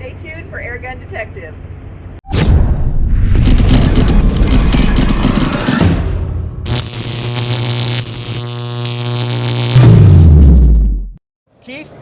Stay tuned for Airgun Detectives. Keith?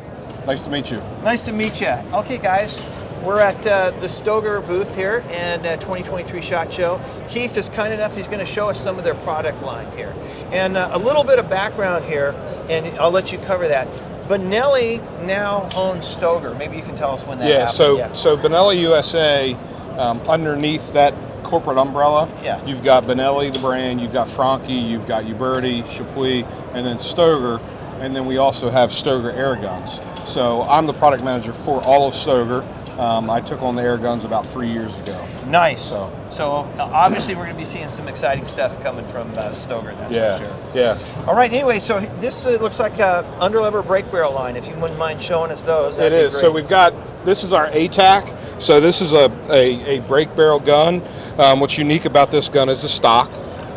Nice to meet you. Nice to meet you. Okay, guys, we're at the Stoeger booth here and 2023 SHOT Show. Keith is kind enough, he's going to show us some of their product line here. And a little bit of background here, and I'll let you cover that. Benelli now owns Stoeger. Maybe you can tell us when that happened. So Benelli USA, underneath that corporate umbrella, you've got Benelli, the brand, you've got Franchi, you've got Uberti, Chapuis, and then Stoeger. And then we also have Stoeger Airguns. So I'm the product manager for all of Stoeger. I took on the Airguns about 3 years ago. Nice. So obviously we're going to be seeing some exciting stuff coming from Stoeger, that's for sure. Yeah. All right, anyway, so this looks like a underlever brake barrel line. If you wouldn't mind showing us those, that'd be great. So we've got, this is our ATAC. So this is a brake barrel gun. What's unique about this gun is the stock.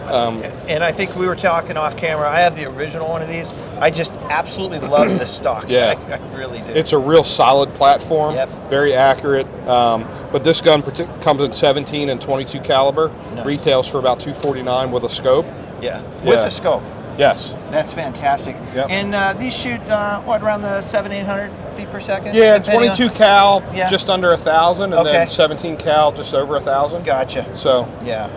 And I think we were talking off camera, I have the original one of these. I just absolutely love the stock. Yeah. I really do. It's a real solid platform, very accurate. But this gun comes in 17 and 22 caliber. Nice. Retails for about $249 with a scope. With a scope. Yes. That's fantastic. Yep. And these shoot, what, around the 700-800 feet per second? Yeah, 22 cal, just under 1,000, and Okay. then 17 cal, just over 1,000. Gotcha. So. Yeah.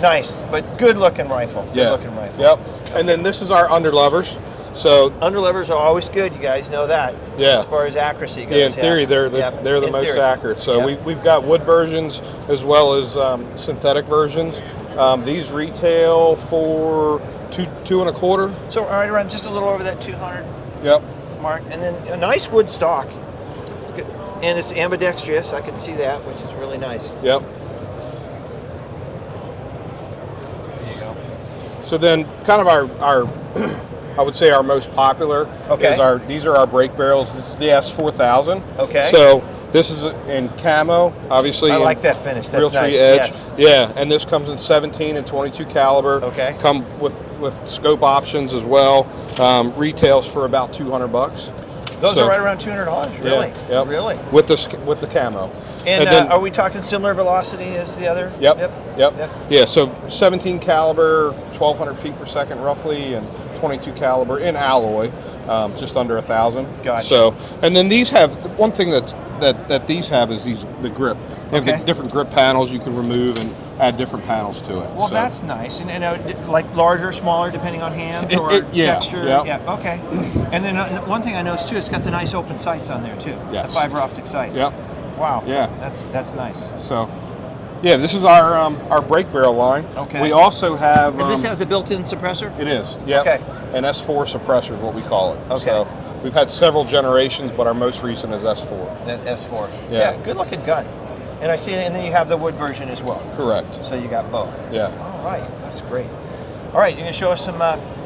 Nice, but good looking rifle. Good looking rifle. Yep. Okay. And then this is our underlevers. So underlevers are always good. You guys know that. Yeah. As far as accuracy goes. Yeah, in theory, they're the most accurate. So we've got wood versions as well as synthetic versions. These retail for two and a quarter. So right around just a little over that 200. Yep. Mark, and then a nice wood stock, and it's ambidextrous. I can see that, which is really nice. Yep. So then kind of our I would say our most popular is these are our brake barrels. This is the S4000. Okay. So this is in camo, obviously. I like that finish. That's Realtree nice. edge. Yes. Yeah, and this comes in 17 and 22 caliber. Okay. Come with scope options as well. Retails for about $200. Those are right around $200. Really? Yeah, yep. Really? With the camo. And then, are we talking similar velocity as the other? Yep. Yeah, so 17 caliber, 1,200 feet per second roughly, and 22 caliber in alloy, just under 1,000. Gotcha. So, and then these have, one thing that these have is the grip. They have the different grip panels you can remove and add different panels to it. Well, that's nice. And like larger, smaller, depending on hands or texture. Yeah. Okay. And then one thing I noticed too, it's got the nice open sights on there too. Yes. The fiber optic sights. Yep. Wow. Yeah. That's nice. So, yeah, this is our brake barrel line. Okay. We also have. And this has a built-in suppressor? It is. Yeah. Okay. An S4 suppressor is what we call it. Okay. So we've had several generations, but our most recent is S4. That S4. Yeah. Good looking gun. And I see it, and then you have the wood version as well. Correct. So you got both. Yeah. All right. That's great. All right, you're going to show us some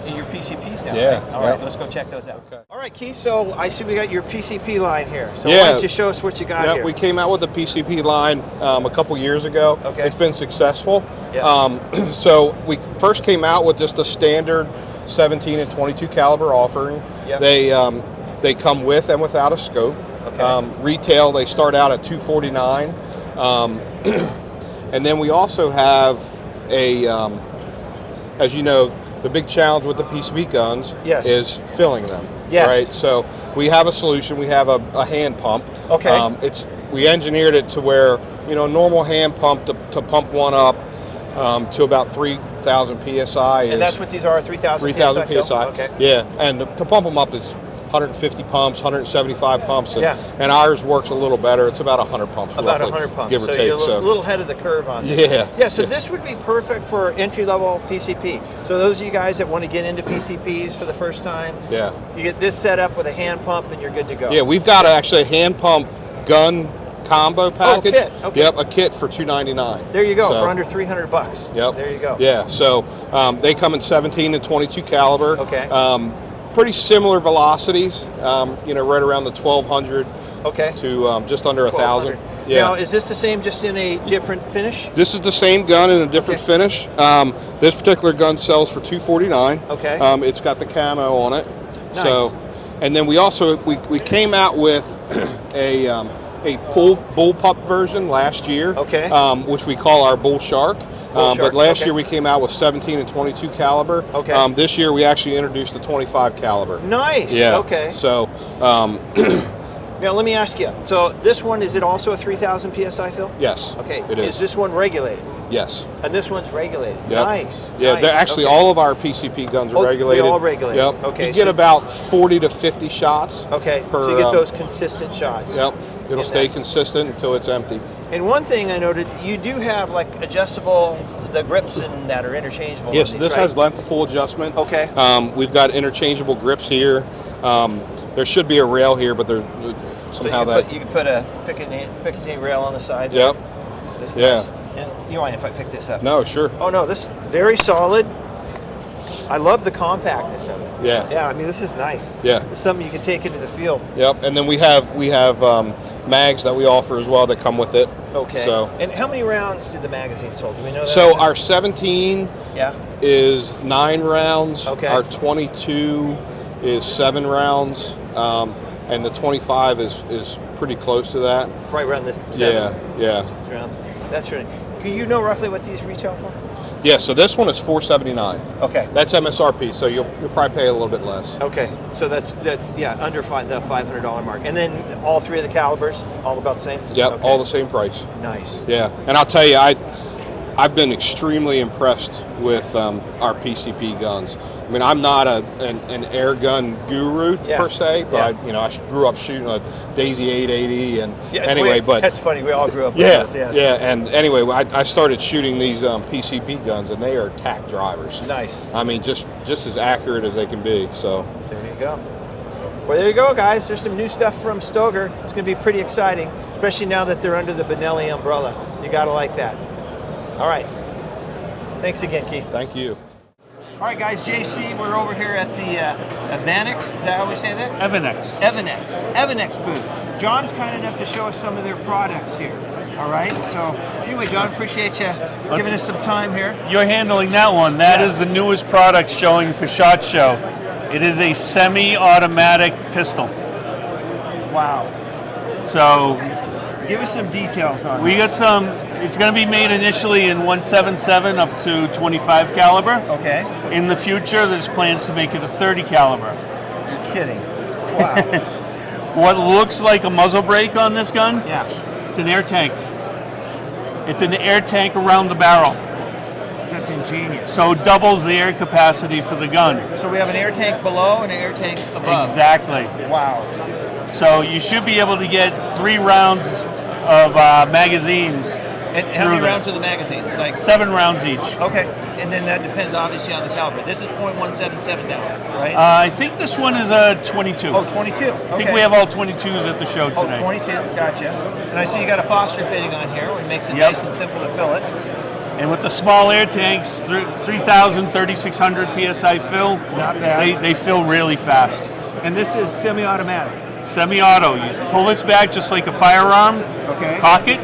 your PCPs now. Yeah. Right? All right, let's go check those out. Okay. All right, Keith, so I see we got your PCP line here. So why don't you show us what you got here? We came out with the PCP line a couple years ago. Okay. It's been successful. Yeah. So we first came out with just a standard 17 and 22 caliber offering. Yep. They come with and without a scope. Okay. Retail, they start out at $249. And then we also have as you know, the big challenge with the PCP guns is filling them. Yes. Right. So we have a solution. We have a hand pump. Okay. We engineered it to where normal hand pump to pump one up to about 3,000 psi. And that's what these are, 3,000 psi. 3,000 psi. Okay. Yeah, and to pump them up is 150 pumps, 175 pumps, and ours works a little better. It's about 100 pumps. About roughly, 100 pumps. give or so take. You're a little ahead of the curve on this. Yeah. So this would be perfect for entry-level PCP. So those of you guys that want to get into PCPs for the first time, you get this set up with a hand pump and you're good to go. Yeah, we've got actually a hand pump gun combo package. Oh, kit. Okay. Yep, a kit for $299. There you go, for under $300. Yep. There you go. Yeah, so they come in 17 and 22 caliber. Okay. Pretty similar velocities, right around the 1,200 to just under 1,000. Yeah. Now, is this the same, just in a different finish? This is the same gun in a different finish. This particular gun sells for $249. Okay. It's got the camo on it. Nice. So, and then we also we came out with a a bullpup version last year, okay, which we call our Bull Shark. But last year we came out with 17 and 22 caliber. Okay. This year we actually introduced the 25 caliber. Nice. Yeah. Okay. So. Now let me ask you. So this one, is it also a 3,000 psi fill? Yes. Okay. It is. Is this one regulated? Yes. And this one's regulated. Yep. Nice. Yeah. Nice. They're actually all of our PCP guns are regulated. They're all regulated. Yep. Okay. You get about 40 to 50 shots. Okay. Per, so you get those consistent shots. Yep. It'll stay consistent until it's empty. And one thing I noted, you do have like adjustable, the grips and that are interchangeable. Yes, this has length of pull adjustment. Okay. We've got interchangeable grips here. There should be a rail here, but there's somehow you can put a Picatinny rail on the side. Yep. That's Yeah. nice. And you mind if I pick this up? No, sure. Oh no, this is very solid. I love the compactness of it. Yeah. Yeah, I mean this is nice. Yeah. It's something you can take into the field. Yep. And then we have mags that we offer as well that come with it. Okay. So. And how many rounds do the magazines hold? Do we know that? So our 17 yeah. is 9 rounds. Okay. Our 22 is 7 rounds. And the 25 is pretty close to that. Right around this. Yeah. Rounds. That's right. Do you know roughly what these retail for? Yeah, so this one is $479. Okay. That's MSRP, so you'll probably pay a little bit less. Okay, so that's under the $500 mark, and then all 3 of the calibers, all about the same. Yep, okay. all the same price. Nice. Yeah, and I'll tell you, I've been extremely impressed with our PCP guns. I mean, I'm not an air gun guru per se, but I grew up shooting a Daisy 880, and but that's funny. We all grew up with those. Yeah. And anyway, I started shooting these PCP guns, and they are tack drivers. Nice. I mean, just as accurate as they can be. So there you go. Well, there you go, guys. There's some new stuff from Stoeger. It's going to be pretty exciting, especially now that they're under the Benelli umbrella. You got to like that. All right. Thanks again, Keith. Thank you. All right, guys, JC, we're over here at the Evanix. Is that how we say that? Evanix booth. John's kind enough to show us some of their products here. All right, so anyway, John, appreciate you giving us some time here. You're handling that one. That is the newest product showing for SHOT Show. It is a semi-automatic pistol. Wow. So give us some details on we got some. It's going to be made initially in 177 up to 25 caliber. Okay. In the future, there's plans to make it a 30 caliber. You're kidding. Wow. What looks like a muzzle brake on this gun? Yeah. It's an air tank. It's an air tank around the barrel. That's ingenious. So it doubles the air capacity for the gun. So we have an air tank below and an air tank above. Exactly. Wow. So you should be able to get 3 rounds of magazines. And how many rounds are the magazines? Like 7 rounds each. Okay, and then that depends obviously on the caliber. This is .177 now, right? I think this one is a 22. Oh, 22. Okay. I think we have all 22s at the show today. Oh, 22. Gotcha. And I see you got a Foster fitting on here, which makes it nice and simple to fill it. And with the small air tanks, 3,000, 3,600 PSI fill. Not bad. They fill really fast. And this is semi-automatic. Semi-auto. You pull this back just like a firearm. Okay. Cock it.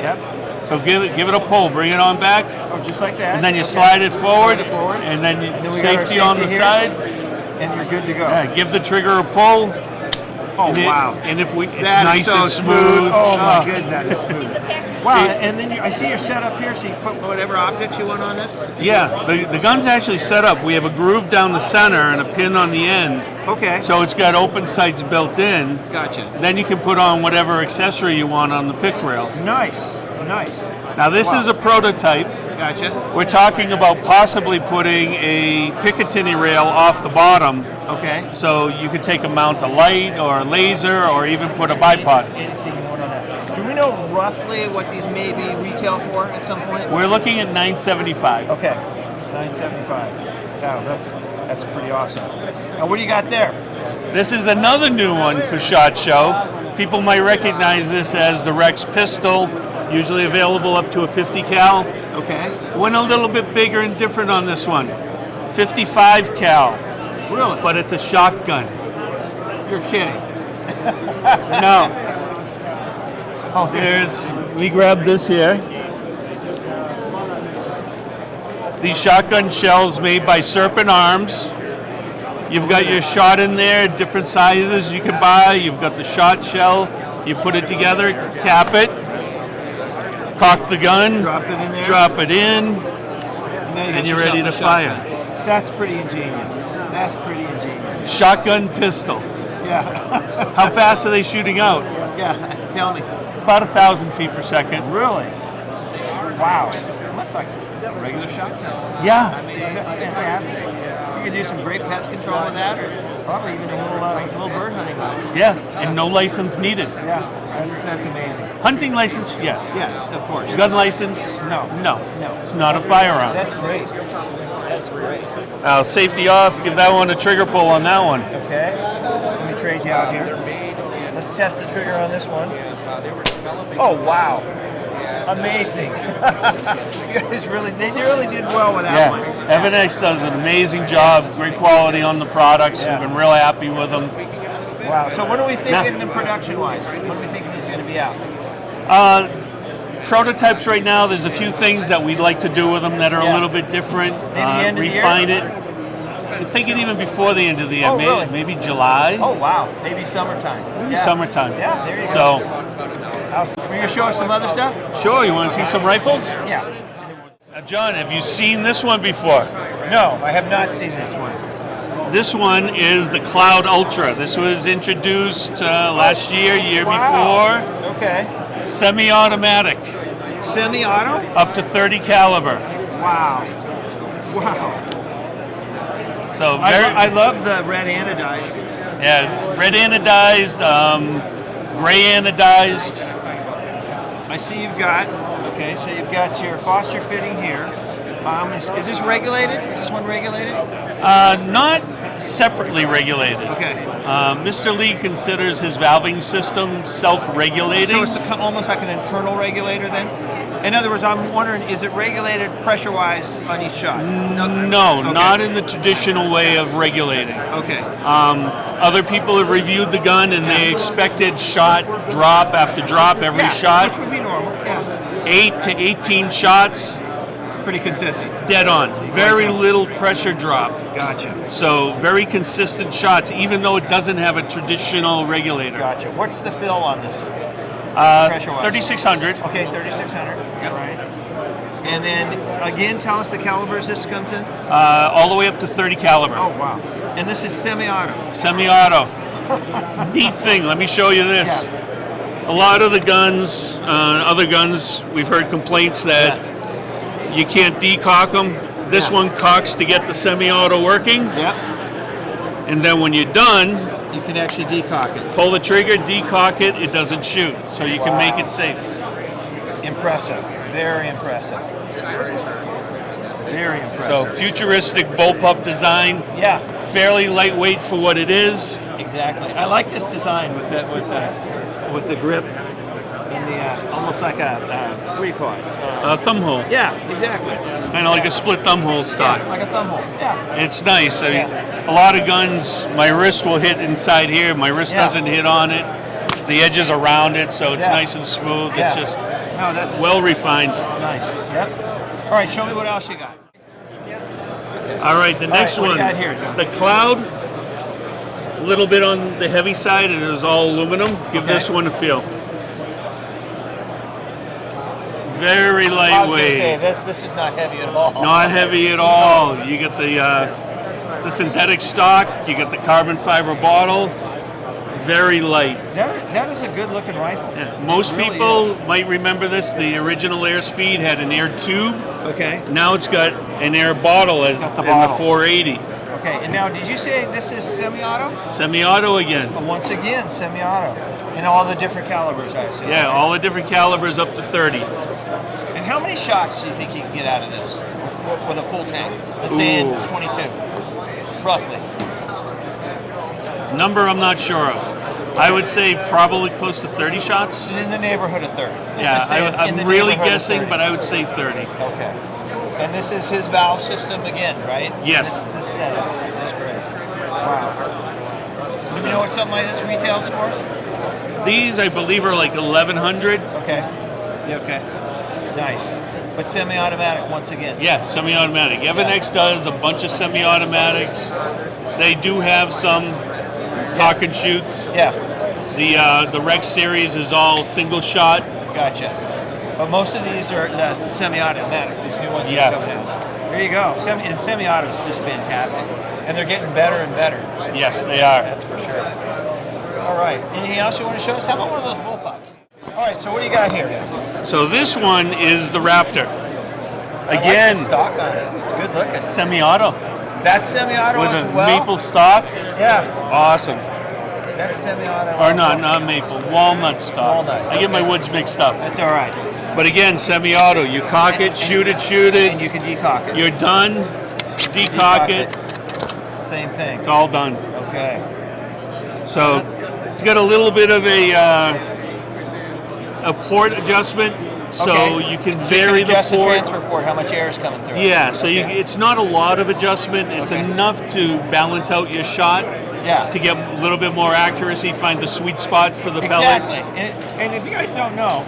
Yep. So give it a pull. Bring it on back. Oh, just like that. And then you slide it forward. And then safety on the here, side. And you're good to go. Yeah, give the trigger a pull. Oh, wow. And if it's that nice so and smooth. Oh, my goodness, that is smooth. Wow, and then I see you're set up here, so you put whatever optics you want on this? Yeah, the gun's actually set up. We have a groove down the center and a pin on the end. Okay. So it's got open sights built in. Gotcha. Then you can put on whatever accessory you want on the pick rail. Nice, nice. Now this is a prototype. Gotcha. We're talking about possibly putting a Picatinny rail off the bottom. Okay. So you could take a mount a light or a laser or even put a bipod. Anything you want on that. Do we know roughly what these may be retail for at some point? We're looking at $975. Okay, $975. Wow, that's pretty awesome. And what do you got there? This is another new one for SHOT Show. People might recognize this as the Rex pistol, usually available up to a 50 cal. Okay. Went a little bit bigger and different on this one. 55 cal. Really? But it's a shotgun. You're kidding. No. Oh, we grabbed this here. These shotgun shells made by Serpent Arms. You've got your shot in there, different sizes you can buy. You've got the shot shell. You put it together, cap it, cock the gun, Drop it in there. drop it in, and you're ready to fire. That's pretty ingenious. That's pretty ingenious. Shotgun pistol. Yeah. How fast are they shooting out? Yeah. Tell me. About 1,000 feet per second. Really? Wow. That's like a regular shotgun. Yeah. I mean, that's fantastic. You can do some great pest control with that, or probably even a little bird hunting with it. Yeah, and no license needed. Yeah, that's amazing. Hunting license, yes. Yes, of course. Gun license? No. No. No. It's not a firearm. That's great. That's great. Safety off, give that one a trigger pull on that one. Okay. Let me trade you out here. Let's test the trigger on this one. Oh, wow. Amazing. You guys really did well with that one. Evanix does an amazing job, great quality on the products. Yeah. We've been real happy with them. Wow. So what are we thinking in production-wise? What are we thinking is going to be out? Prototypes right now, there's a few things that we'd like to do with them that are a little bit different. Maybe the end of the year? Refine it. I'm thinking even before the end of the year, Oh, really? maybe July. Oh, wow. Maybe summertime. Maybe summertime. Yeah, there you So, go. Are you going to show us some other stuff? sure, you want to see some rifles? Yeah. Now, John, have you seen this one before? No, I have not seen this one. This one is the Cloud Ultra. This was introduced last year Wow. before. Okay. Semi-automatic, Semi-auto? up to 30 caliber. Wow. Wow. So I love the red anodized. yeah, red anodized, gray anodized. I see you've got, okay, so you've got your Foster fitting here. Is this regulated? Is this one regulated? Not separately regulated. Okay. Mr. Lee considers his valving system self-regulating. So it's almost like an internal regulator then? In other words, I'm wondering, is it regulated pressure-wise on each shot? No, Okay. not in the traditional way of regulating. Okay. Other people have reviewed the gun and they expected shot drop after drop every Yeah, shot. which would be normal. Yeah. 8 to 18 shots, Pretty consistent. dead on. Very little pressure drop. Gotcha. So very consistent shots, even though it doesn't have a traditional regulator. Gotcha. What's the fill on this? Pressure-wise? 3600. Okay, 3600. Right. And then again, tell us the calibers this comes in. All the way up to 30 caliber. Oh wow! And this is semi-auto. Semi-auto. Neat thing. Let me show you this. Yeah. A lot of the guns, other guns, we've heard complaints that you can't decock them. This one cocks to get the semi-auto working, Yep. and then when you're done, You can actually decock it. pull the trigger, decock it, it doesn't shoot, so you can make it safe. Impressive. Very impressive. Very So impressive. futuristic bullpup design, Yeah. fairly lightweight for what it is. Exactly. I like this design with the grip and the almost like a what do you call it? Thumb hole, Yeah. Exactly. kind of like a split thumb hole stock. Yeah, like a thumb hole. Yeah. It's nice. I mean, Yeah. a lot of guns, my wrist will hit inside here. My wrist Yeah. doesn't hit on it. The edges around it, so it's Yeah. nice and smooth. Yeah. It's just No, that's well refined. nice. Yep. All right. Show me what else you got. All right, the next what do one, you got here, John? the Cloud. A little bit on the heavy side. It is all aluminum. Give Okay. this one a feel. Very I was going to say lightweight. this is not heavy at all. Not heavy at all. You get the synthetic stock. You get the carbon fiber bottle. Very light. That is a good looking rifle. Yeah. Most It really people is. might remember this. The original Airspeed had an air tube. Okay. Now it's got an air bottle as got the in bottle. the 480. Okay. And now, did you say this is semi-auto? Semi-auto again. Once again, semi-auto. And all the different calibers, I assume. Yeah, all the different calibers up to 30. And how many shots do you think you can get out of this with a full tank? Let's say in Ooh. 22, roughly. Number I'm not sure of. I would say probably close to 30 shots. In the neighborhood of 30. Let's Yeah, just say in I'm the really neighborhood of guessing, 30. but I would say 30. Okay. And this is his valve system again, right? Yes. This setup. This is great. Wow. Do you know what something like this retails for? These, I believe, are like 1,100. Okay. Yeah, okay. Nice. But semi-automatic once again. Yeah, semi-automatic. Evanix does a bunch of semi-automatics. They do have some cock and shoots. Yeah. The Rex series is all single shot. Gotcha. But most of these are semi-automatic. These new ones Yeah. are coming out. There you go. Semi-auto is just fantastic, and they're getting better and better. Yes, they are. That's for sure. All right. Anything else you want to show us? How about one of those bullpups? All right. So what do you got here? So this one is the Raptor. I Again, like the stock on it. It's good looking. semi-auto That's semi-auto with as a well. maple stock. Yeah. Awesome. That's semi-auto. Or not maple, walnut stock. Walnut, I get my okay. woods mixed up. That's all right. But again, semi-auto. You cock it, shoot it. And you can decock it. You're done. Decock it. Same thing. It's all done. Okay. So it's got a little bit of a port adjustment, so Okay. you can So vary you can adjust the port. the transfer port, how much air is coming through. Yeah, so Okay. it's not a lot of adjustment. It's Okay. enough to balance out your shot. Yeah. To get a little bit more accuracy, find the sweet spot for the pellet. Exactly. And if you guys don't know,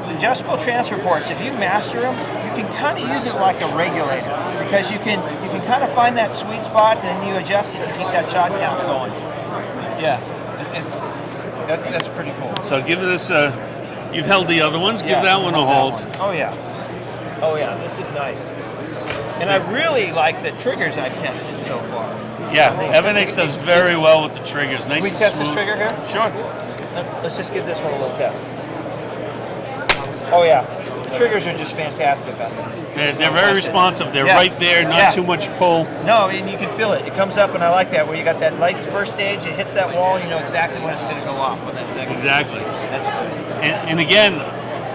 the adjustable transfer ports, if you master them, you can kind of use it like a regulator because you can kind of find that sweet spot and then you adjust it to keep that shot count going. Yeah, that's pretty cool. So give this a. You've held the other ones. Give Yeah, that one a hold. Oh yeah, oh yeah. This is nice, and I really like the triggers I've tested so far. Yeah, Evanix does very well with the triggers. Nice We and test smooth. this trigger here? Sure. Let's just give this one a little test. Oh yeah, the triggers are just fantastic on this. They're very responsive. They're Yeah. right there, not Yeah. too much pull. No, and you can feel it. It comes up, and I like that where you got that lights first stage. It hits that wall, you know exactly when it's going to go off on that second. Exactly. That's good. And again,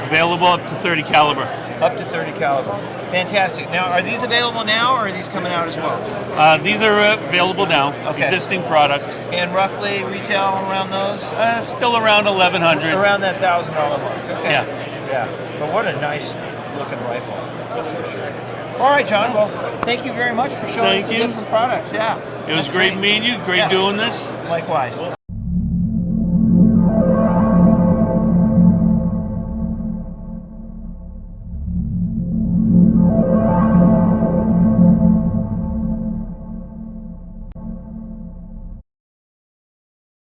available up to 30 caliber. Up to 30 caliber. Fantastic. Now, are these available now, or are these coming out as well? These are available now. Okay. Existing product. And roughly retail around those? Still around 1100. Around that $1,000 mark. Okay. Yeah. Yeah. But what a nice looking rifle. All right, John. Well, thank you very much for showing us Thank the you. different products. Yeah. It was That's great meeting you. Great Yeah. doing this. Likewise.